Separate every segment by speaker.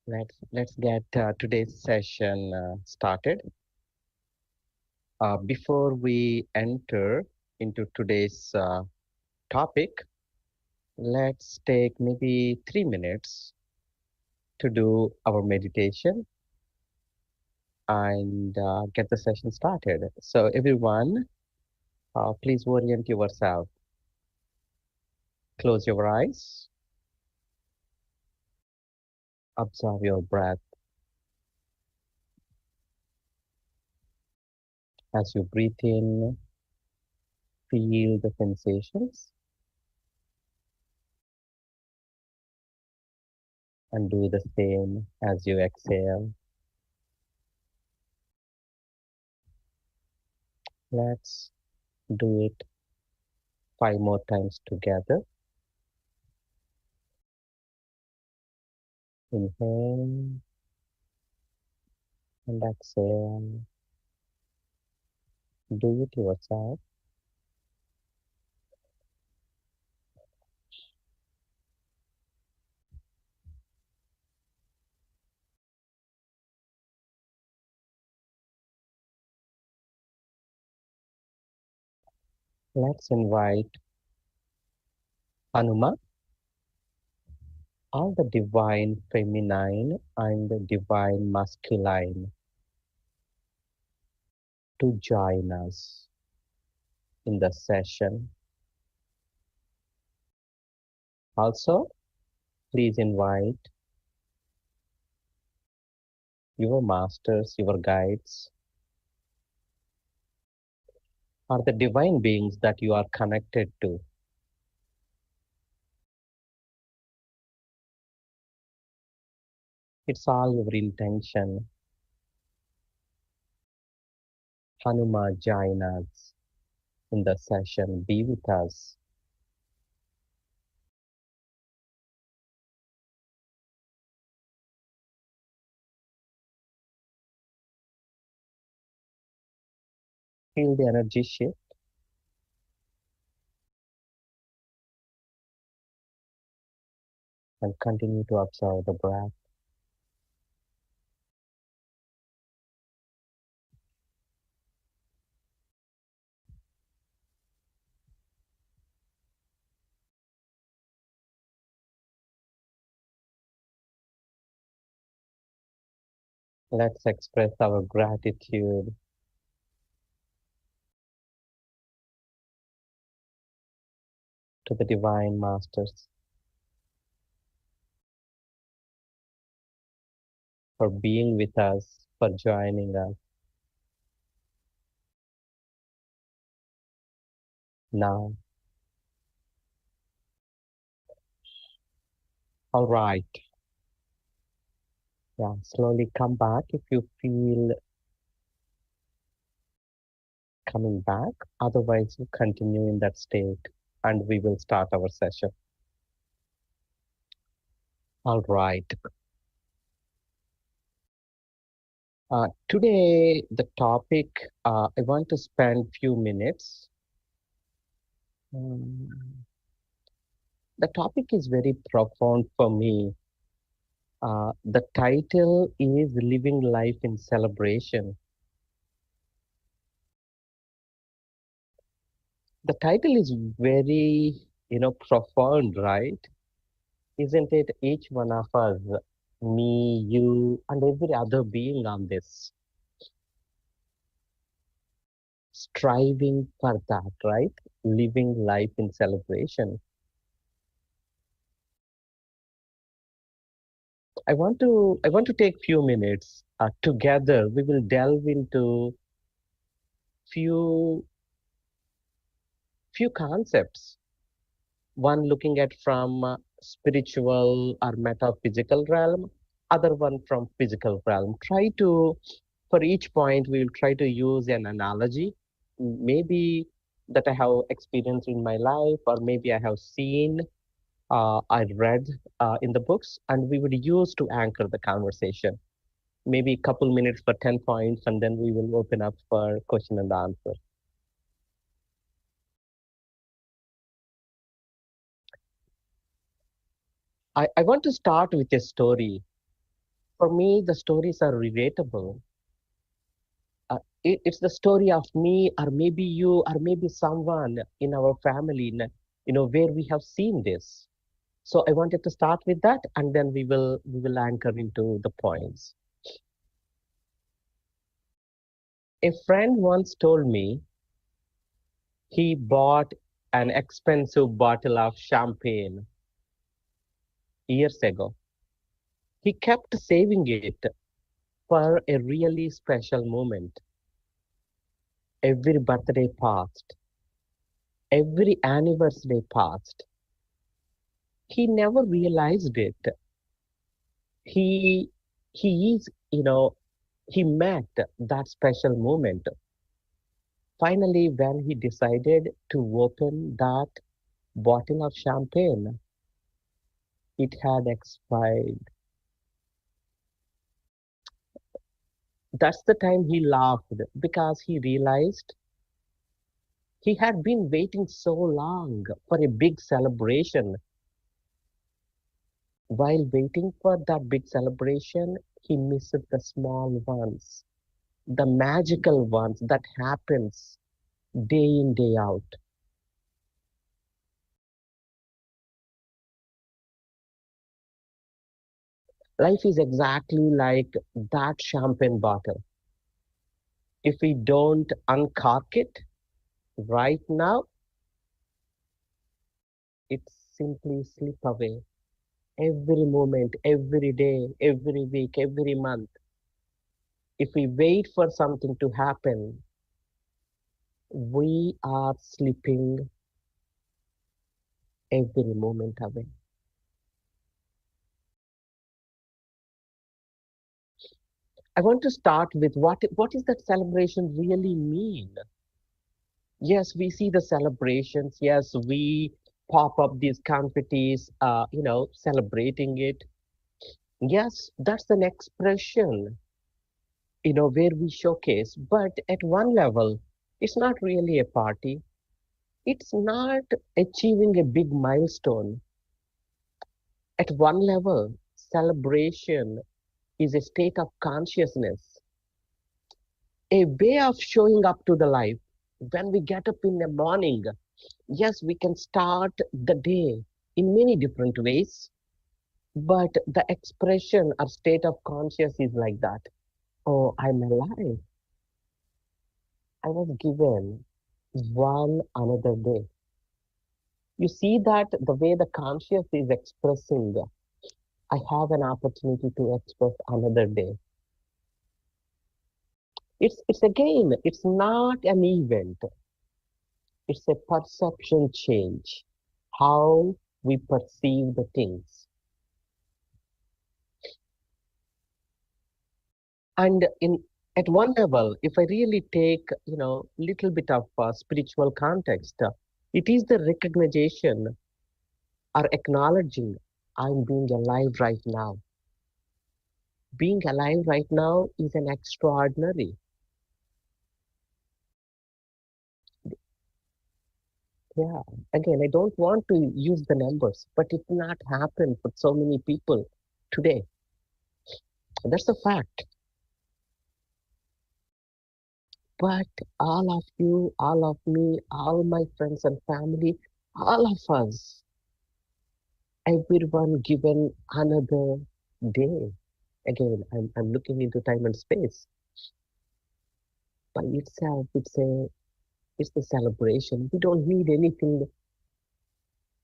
Speaker 1: Let's get today's session started. Before we enter into today's topic, let's take maybe 3 minutes to do our meditation and get the session started. So everyone, please orient yourself. Close your eyes. Observe your breath as you breathe in. Feel the sensations and do the same as you exhale. Let's do it 5 more times together. Inhale and exhale. Do it yourself. Let's invite Hanuma, all the divine feminine and the divine masculine to join us in the session. Also, please invite your masters, your guides, or the divine beings that you are connected to. It's all your intention. Hanuma, join us in the session. Be with us. Feel the energy shift and continue to observe the breath. Let's express our gratitude to the Divine Masters for being with us, for joining us. Now, all right, yeah, slowly come back if you feel coming back. Otherwise, you continue in that state and we will start our session. All right. Today, the topic, I want to spend few minutes. Um, the topic is very profound for me. The title is Living Life in Celebration. The title is very, profound, right? Isn't it? Each one of us, me, you, and every other being on this, striving for that, right? Living life in celebration. I want to take few minutes together. We will delve into few few concepts. One looking at from spiritual or metaphysical realm, other one from physical realm. Try to, for each point, we will try to use an analogy, maybe that I have experienced in my life, or maybe I have seen, I read in the books, and we would use to anchor the conversation. Maybe a couple minutes for 10 points, and then we will open up for question and answer. I want to start with a story. For me, the stories are relatable. It's the story of me, or maybe you, or maybe someone in our family, where we have seen this. So I wanted to start with that, and then we will anchor into the points. A friend once told me he bought an expensive bottle of champagne years ago. He kept saving it for a really special moment. Every birthday passed, every anniversary passed. He never realized it. He he is, he met that special moment. Finally, when he decided to open that bottle of champagne, it had expired. That's the time he laughed because he realized he had been waiting so long for a big celebration. While waiting for that big celebration, he missed the small ones, the magical ones that happens day in, day out. Life is exactly like that champagne bottle. If we don't uncork it right now, it simply slip away. Every moment, every day, every week, every month. If we wait for something to happen, we are slipping every moment away. I want to start with what is that celebration really mean? Yes, we see the celebrations. Yes, we pop up these confettis, celebrating it. Yes, that's an expression, where we showcase. But at one level, it's not really a party. It's not achieving a big milestone. At one level, celebration is a state of consciousness, a way of showing up to the life. When we get up in the morning, yes, we can start the day in many different ways, but the expression or state of conscious is like that. Oh, I'm alive. I was given one another day. You see that the way the conscious is expressing, I have an opportunity to express another day. It's again, it's not an event. It's a perception change. How we perceive the things. And in at one level, if I really take, little bit of spiritual context, it is the recognition or acknowledging I'm being alive right now. Being alive right now is an extraordinary. Yeah. Again, I don't want to use the numbers, but it not happen for so many people today. That's a fact. But all of you, all of me, all my friends and family, all of us, everyone given another day. Again, I'm looking into time and space. By itself, it's the celebration. We don't need anything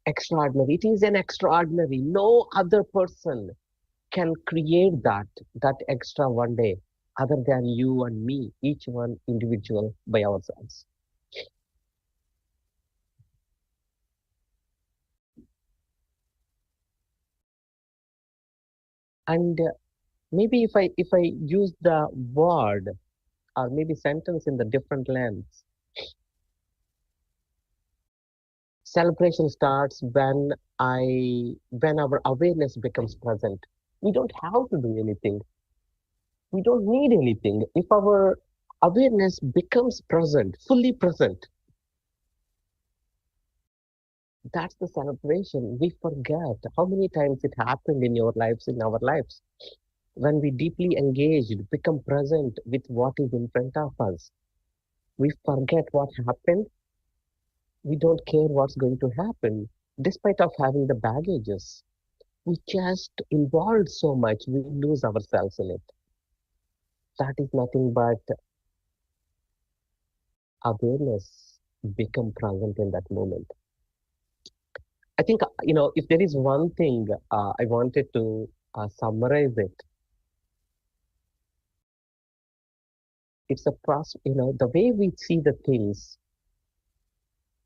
Speaker 1: extraordinary. It is an extraordinary. No other person can create that extra one day other than you and me, each one individual by ourselves. And maybe if I use the word or maybe sentence in the different lens, celebration starts when our awareness becomes present. We don't have to do anything. We don't need anything. If our awareness becomes present, fully present, that's the celebration. We forget how many times it happened in your lives, in our lives. When we deeply engaged, become present with what is in front of us, we forget what happened. We don't care what's going to happen, despite of having the baggages. We just involved so much, we lose ourselves in it. That is nothing but awareness become present in that moment. I think, if there is one thing I wanted to summarize it, it's a process, the way we see the things,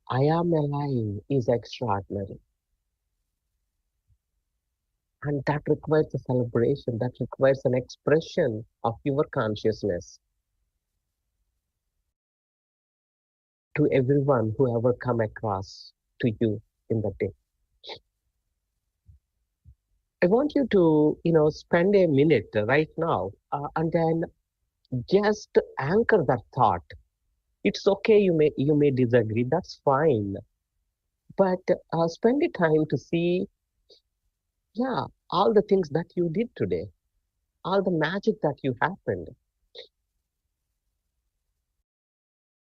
Speaker 1: I am alive is extraordinary. And that requires a celebration, that requires an expression of your consciousness to everyone who ever come across to you in the day. I want you to, spend a minute right now and then just anchor that thought. It's okay, you may disagree, that's fine. But spend the time to see, yeah, all the things that you did today, all the magic that you happened.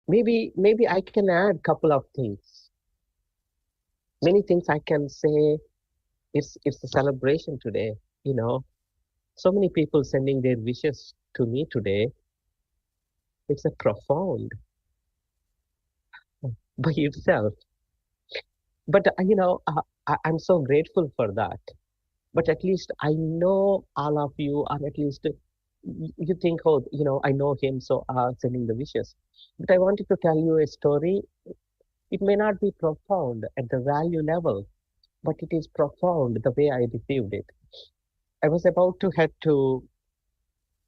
Speaker 1: Maybe I can add couple of things. Many things I can say. It's a celebration today. You know, so many people sending their wishes to me today. It's a profound by itself. But I'm so grateful for that. But at least I know all of you, or at least you think, oh, I know him, so sending the wishes. But I wanted to tell you a story. It may not be profound at the value level, but it is profound the way I received it. I was about to head to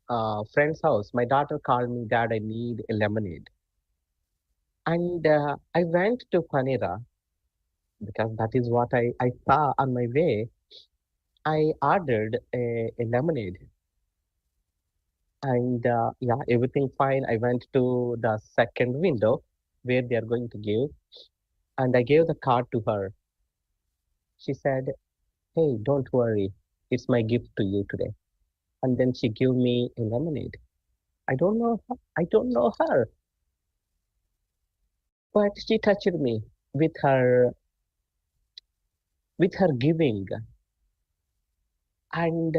Speaker 1: a friend's house. My daughter called me, Dad, I need a lemonade. And I went to Panera because that is what I saw on my way. I ordered a lemonade. And yeah, everything fine. I went to the second window where they are going to give, and I gave the card to her. She said, "Hey, don't worry, it's my gift to you today." And then she gave me a lemonade. I don't know her, but she touched me with her giving, and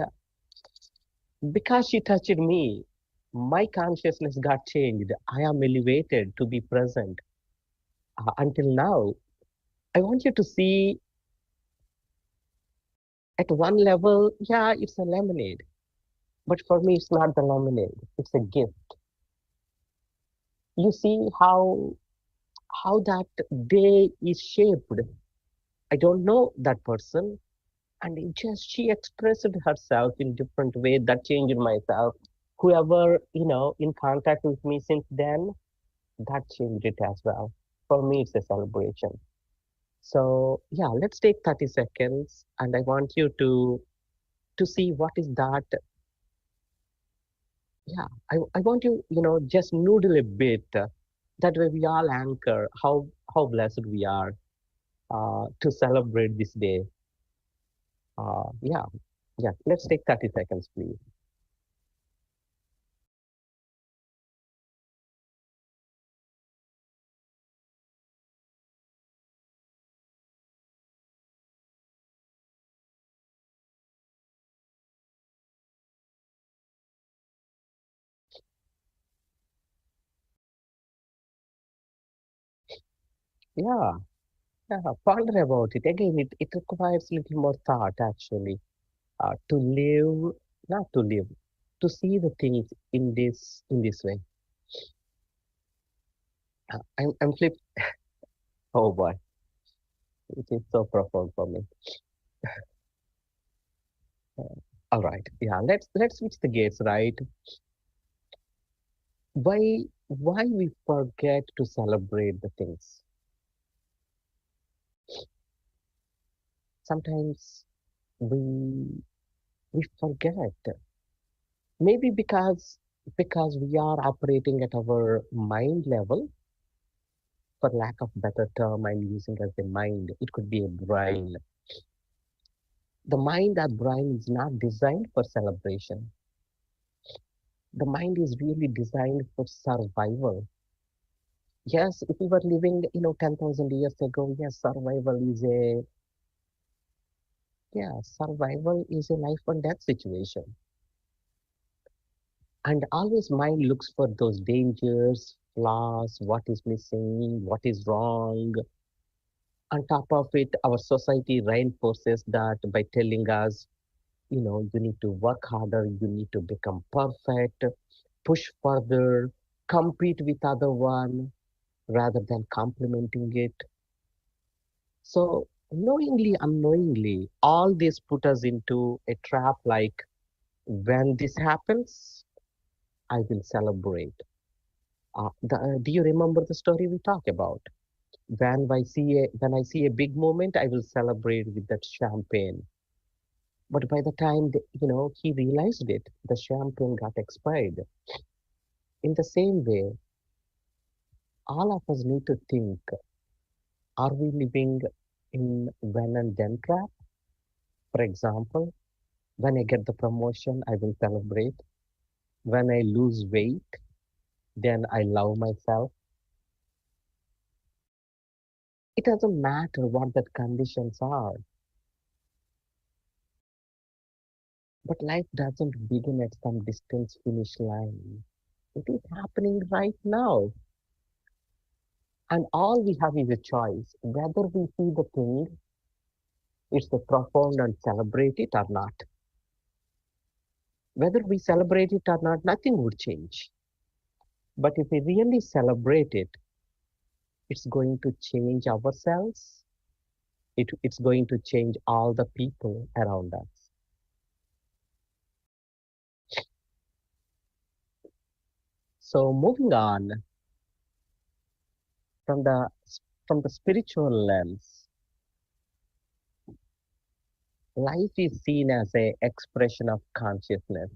Speaker 1: because she touched me, my consciousness got changed. I am elevated to be present. Until now, I want you to see at one level, yeah, it's a lemonade. But for me, it's not the lemonade. It's a gift. You see how that day is shaped. I don't know that person, and it just she expressed herself in different way that changed myself. Whoever in contact with me since then, that changed it as well. For me, it's a celebration. So yeah, let's take 30 seconds, and I want you to see what is that. Yeah, I want you, just noodle a bit. That way we all anchor how blessed we are to celebrate this day. Yeah, yeah. Let's take 30 seconds, please. Yeah, yeah. Ponder about it. Again, it requires a little more thought, actually, to live, not to live, to see the things in this way. I'm flip. Oh boy, it is so profound for me. All right, yeah. Let's switch the gates, right? Why we forget to celebrate the things? Sometimes we we forget. Maybe because we are operating at our mind level, for lack of better term, I'm using as a mind. It could be a brain. The mind, that brain is not designed for celebration. The mind is really designed for survival. Yes, if we were living, 10,000 years ago, yes, survival is a life and death situation. And always mind looks for those dangers, flaws, what is missing, what is wrong. On top of it, our society reinforces that by telling us, you need to work harder, you need to become perfect, push further, compete with other one rather than complementing it. So knowingly, unknowingly, all this put us into a trap like when this happens, I will celebrate. Do you remember the story we talked about? When I see a big moment, I will celebrate with that champagne. But by the time he realized it, the champagne got expired. In the same way, all of us need to think: Are we living in when and then trap? For example, when I get the promotion, I will celebrate. When I lose weight, then I love myself. It doesn't matter what the conditions are, but life doesn't begin at some distance finish line. It is happening right now. And all we have is a choice whether we see the thing, it's a profound and celebrate it or not. Whether we celebrate it or not, nothing would change. But if we really celebrate it, it's going to change ourselves. It's going to change all the people around us. So moving on from the spiritual lens, life is seen as a expression of consciousness.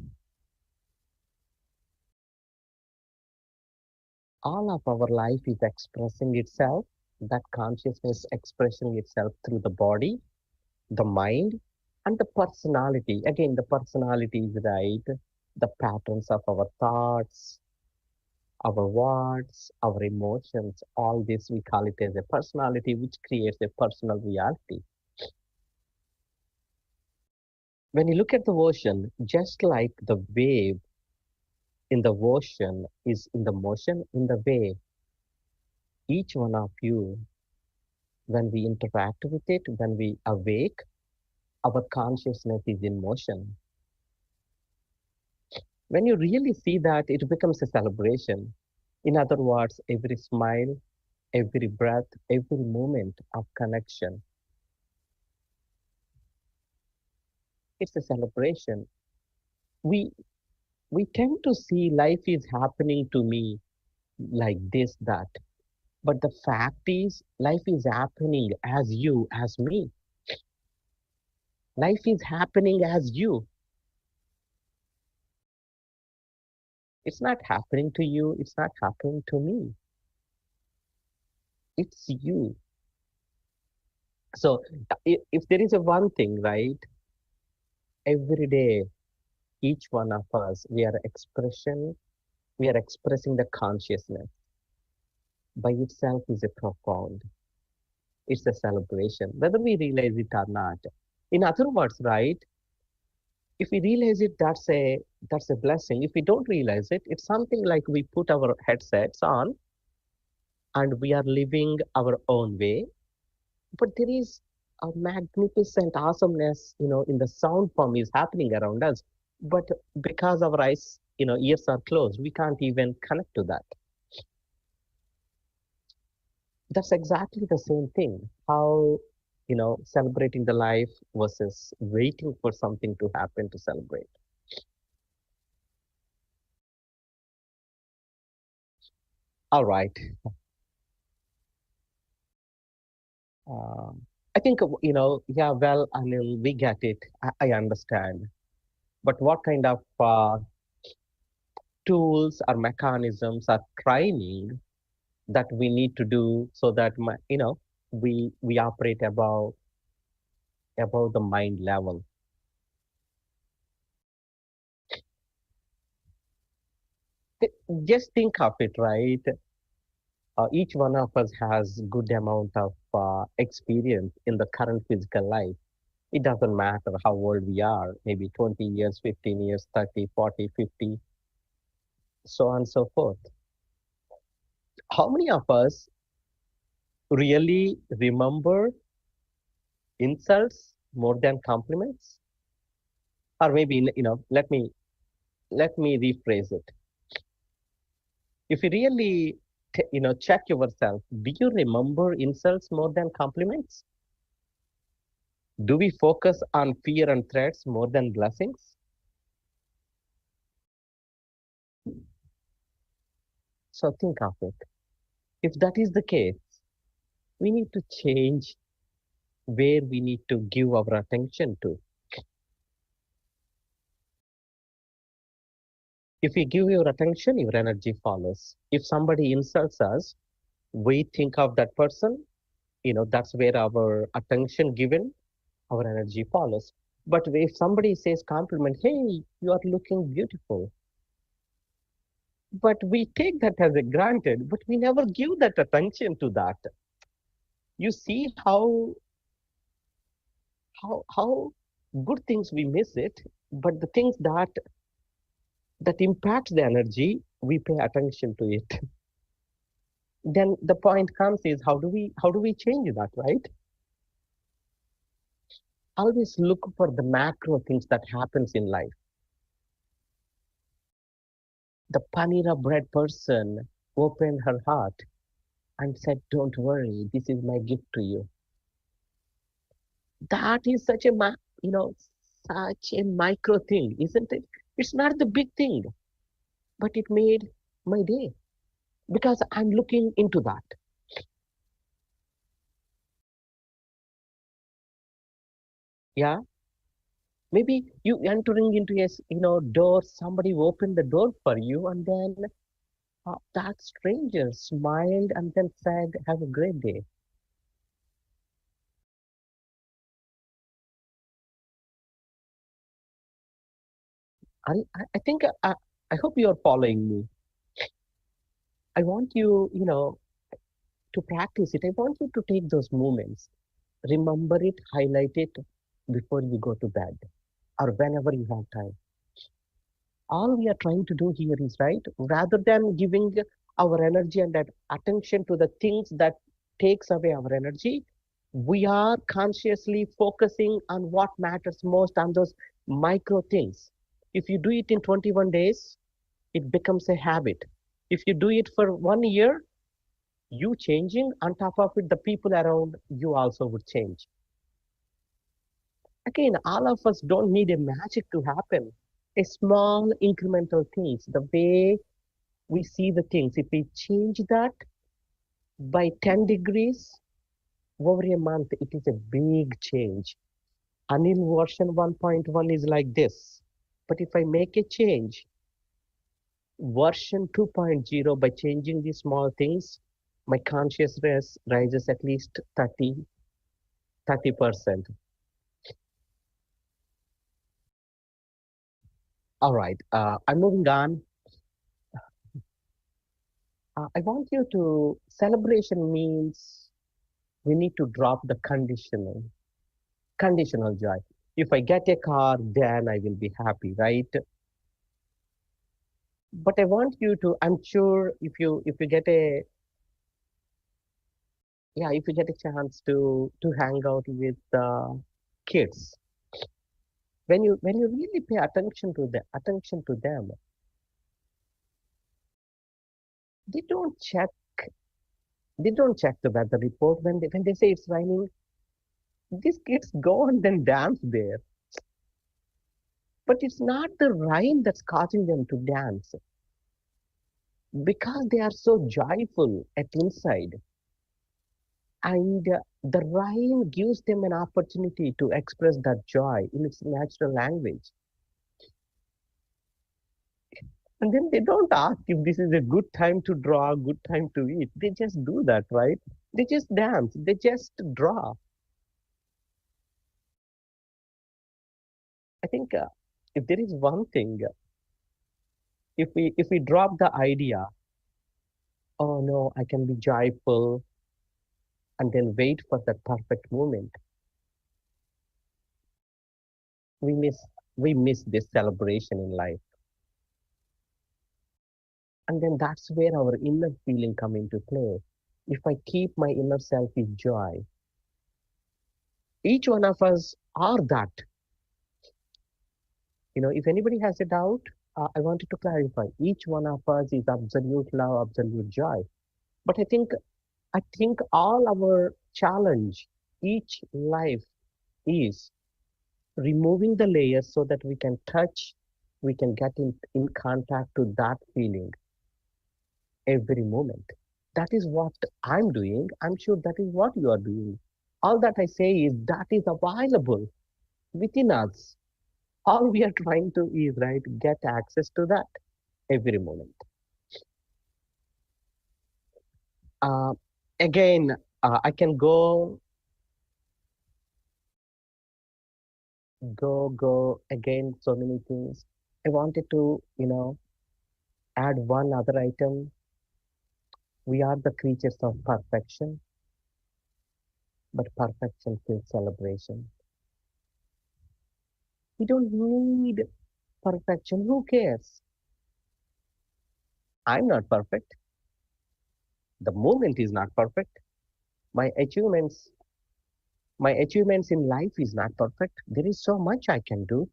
Speaker 1: All of our life is expressing itself, that consciousness expressing itself through the body, the mind, and the personality. Again, the personality is right, the patterns of our thoughts, our words, our emotions, all this we call it as a personality, which creates a personal reality. When you look at the ocean, just like the wave in the ocean is in the motion, in the way, each one of you, when we interact with it, when we awake, our consciousness is in motion. When you really see that, it becomes a celebration. In other words, every smile, every breath, every moment of connection, it's a celebration. We we tend to see life is happening to me like this, that. But the fact is, life is happening as you, as me. Life is happening as you. It's not happening to you. It's not happening to me. It's you. So if there is a one thing, right, every day, each one of us, we are expressing the consciousness by itself is a profound. It's a celebration, whether we realize it or not. In other words, right, if we realize it, that's a blessing. If we don't realize it, it's something like we put our headsets on and we are living our own way. But there is a magnificent awesomeness, in the sound form is happening around us. But because our eyes, ears are closed, we can't even connect to that. That's exactly the same thing. How, celebrating the life versus waiting for something to happen to celebrate. All right. Uh, I think, yeah, well, Anil, we get it. I understand. But what kind of tools or mechanisms or training that we need to do so that, we operate above the mind level? Just think of it, right? Each one of us has good amount of experience in the current physical life. It doesn't matter how old we are, maybe 20 years, 15 years, 30, 40, 50, so on and so forth. How many of us really remember insults more than compliments? Or maybe, let me rephrase it. If you really, check yourself, do you remember insults more than compliments? Do we focus on fear and threats more than blessings? So think of it. If that is the case, we need to change where we need to give our attention to. If we give your attention, your energy follows. If somebody insults us, we think of that person, that's where our attention given, our energy follows. But if somebody says compliment, hey, you are looking beautiful, but we take that as a granted, but we never give that attention to that. You see how good things we miss it, but the things that impact the energy, we pay attention to it. Then the point comes is how do we change that, right? Always look for the macro things that happens in life. The panira bread person opened her heart and said, don't worry, this is my gift to you. That is you know, such a micro thing, isn't it? It's not the big thing, but it made my day because I'm looking into that. Yeah, maybe you entering into a door. Somebody opened the door for you, and then that stranger smiled and then said, "Have a great day." I think I hope you are following me. I want you, to practice it. I want you to take those moments, remember it, highlight it before you go to bed or whenever you have time. All we are trying to do here is, right, rather than giving our energy and that attention to the things that takes away our energy, we are consciously focusing on what matters most, on those micro things. If you do it in 21 days, it becomes a habit. If you do it for 1 year, you changing, on top of it, the people around you also would change. Again, all of us don't need a magic to happen. A small incremental things, the way we see the things, if we change that by 10 degrees over a month, it is a big change. Anil version 1.1 is like this. But if I make a change, version 2.0, by changing these small things, my consciousness rises at least 30%. All right, I'm moving on. I want you to, celebration means we need to drop the conditional joy. If I get a car, then I will be happy, right? But I want you to, I'm sure if you get a, yeah, if you get a chance to hang out with kids, when you really pay attention to them, they don't check they don't check the weather report when they say it's raining. These kids go and then dance there. But it's not the rain that's causing them to dance because they are so joyful at inside. And the rain gives them an opportunity to express that joy in its natural language. And then they don't ask if this is a good time to draw, good time to eat. They just do that, right? They just dance, they just draw. I think if there is one thing If we drop the idea, oh no, I can be joyful, and then wait for that perfect moment, we miss we miss this celebration in life. And then that's where our inner feeling come into play. If I keep my inner self in joy, each one of us are that. If anybody has a doubt, I wanted to clarify. Each one of us is absolute love, absolute joy. But I think all our challenge, each life is removing the layers so that we can touch, we can get in contact to that feeling every moment. That is what I'm doing. I'm sure that is what you are doing. All that I say is that is available within us. All we are trying to is, right, get access to that every moment. Uh, Again, I can go again, so many things. I wanted to, add one other item. We are the creatures of perfection, but perfection kills celebration. We don't need perfection. Who cares? I'm not perfect. The moment is not perfect. My achievements, my achievements in life is not perfect. There is so much I can do.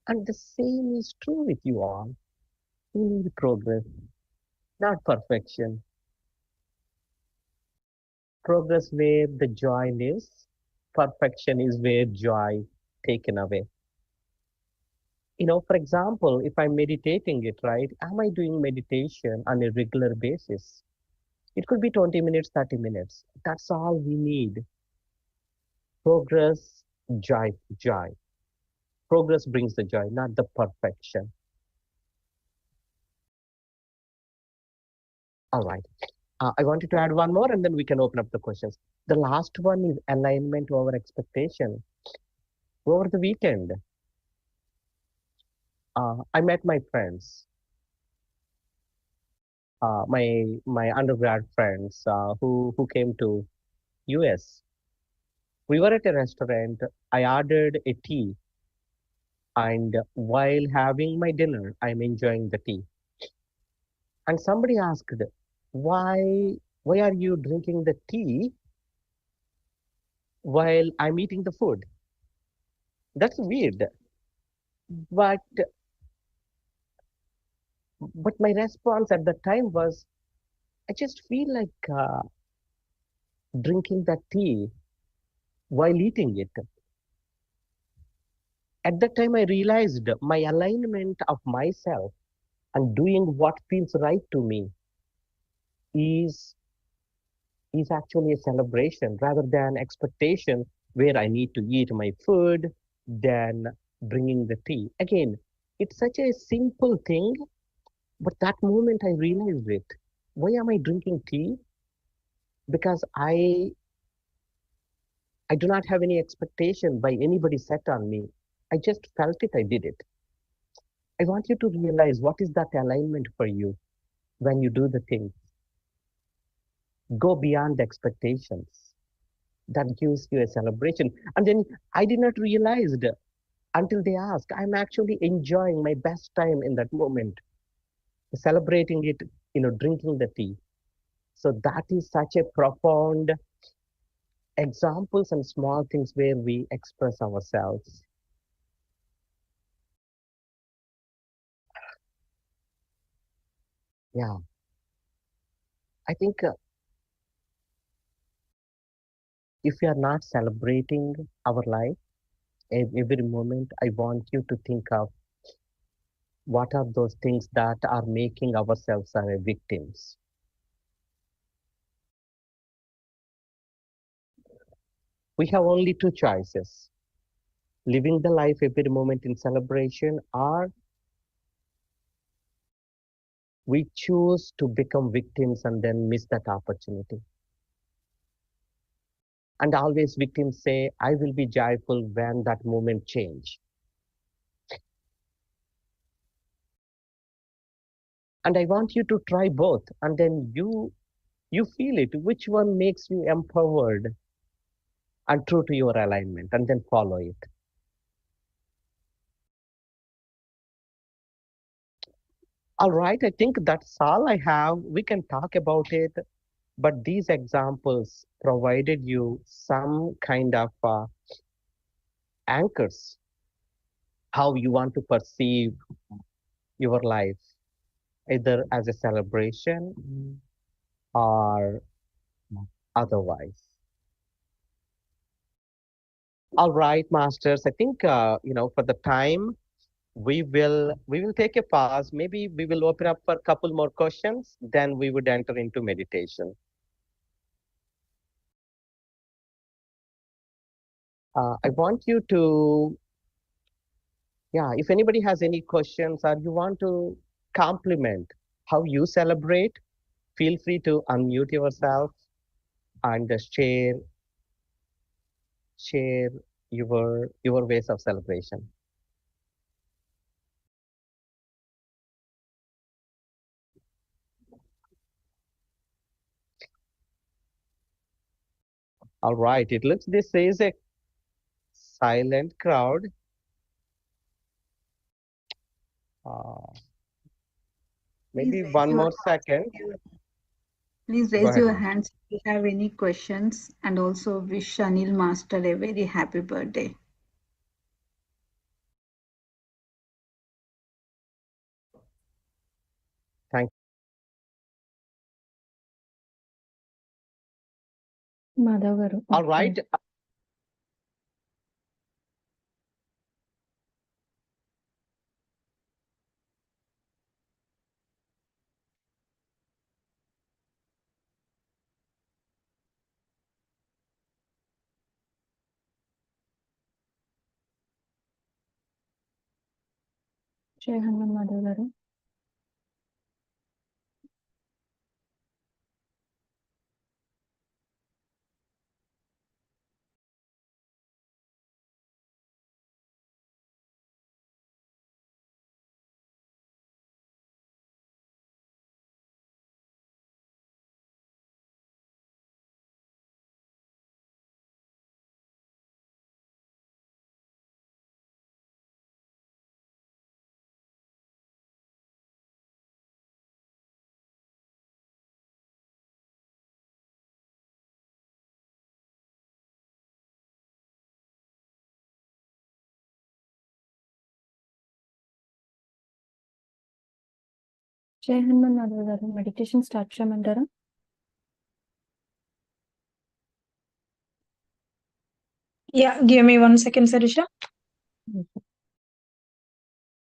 Speaker 1: And the same is true with you all. We need progress, not perfection. Progress where the joy lives. Perfection is where joy taken away. For example, if I'm meditating it, right, am I doing meditation on a regular basis? It could be 20 minutes, 30 minutes. That's all we need. Progress, joy, joy. Progress brings the joy, not the perfection. All right. I wanted to add one more and then we can open up the questions. The last one is alignment to our expectation. Over the weekend, I met my friends, my undergrad friends who came to US. We were at a restaurant. I ordered a tea, and while having my dinner, I'm enjoying the tea. And somebody asked, why are you drinking the tea while I'm eating the food? That's weird. But but my response at the time was, I just feel like drinking that tea while eating it. At that time, I realized my alignment of myself and doing what feels right to me is is actually a celebration rather than expectation where I need to eat my food, then bringing the tea. Again, it's such a simple thing, but that moment I realized it. Why am I drinking tea? Because I do not have any expectation by anybody set on me. I just felt it, I did it. I want you to realize what is that alignment for you when you do the thing. Go beyond expectations. That gives you a celebration. And then I did not realize until they ask. I'm actually enjoying my best time in that moment, celebrating it, drinking the tea. So that is such a profound examples and small things where we express ourselves. Yeah, I think if we are not celebrating our life every moment, I want you to think of what are those things that are making ourselves our victims. We have only two choices: living the life every moment in celebration, or we choose to become victims and then miss that opportunity. And always victims say, I will be joyful when that moment change. And I want you to try both, and then you feel it. Which one makes you empowered and true to your alignment, and then follow it. All right, I think that's all I have. We can talk about it, but these examples provided you some kind of anchors, how you want to perceive your life, either as a celebration or otherwise. All right, masters. I think for the time we will take a pause. Maybe we will open up for a couple more questions. Then we would enter into meditation. I want you to, yeah, if anybody has any questions or you want to compliment how you celebrate, feel free to unmute yourself and share your ways of celebration. All right, it looks this is a silent crowd. Uh,
Speaker 2: Please
Speaker 1: maybe
Speaker 2: raise
Speaker 1: one
Speaker 2: your
Speaker 1: more
Speaker 2: hands
Speaker 1: second.
Speaker 2: Please
Speaker 1: Go
Speaker 2: raise
Speaker 1: ahead,
Speaker 2: your
Speaker 1: ma'am.
Speaker 2: hands if you have any questions, and also wish Anil Master a very happy birthday.
Speaker 1: Thank.
Speaker 3: Madhav గారు
Speaker 1: All
Speaker 3: ఒక
Speaker 1: right.
Speaker 3: జై హనుమాన్ మాధవ్ గారు జై హనుమాన్ మాధవ్ గారు meditation start చేయమంటారా
Speaker 4: Yeah, give me 1 second, Sarisha.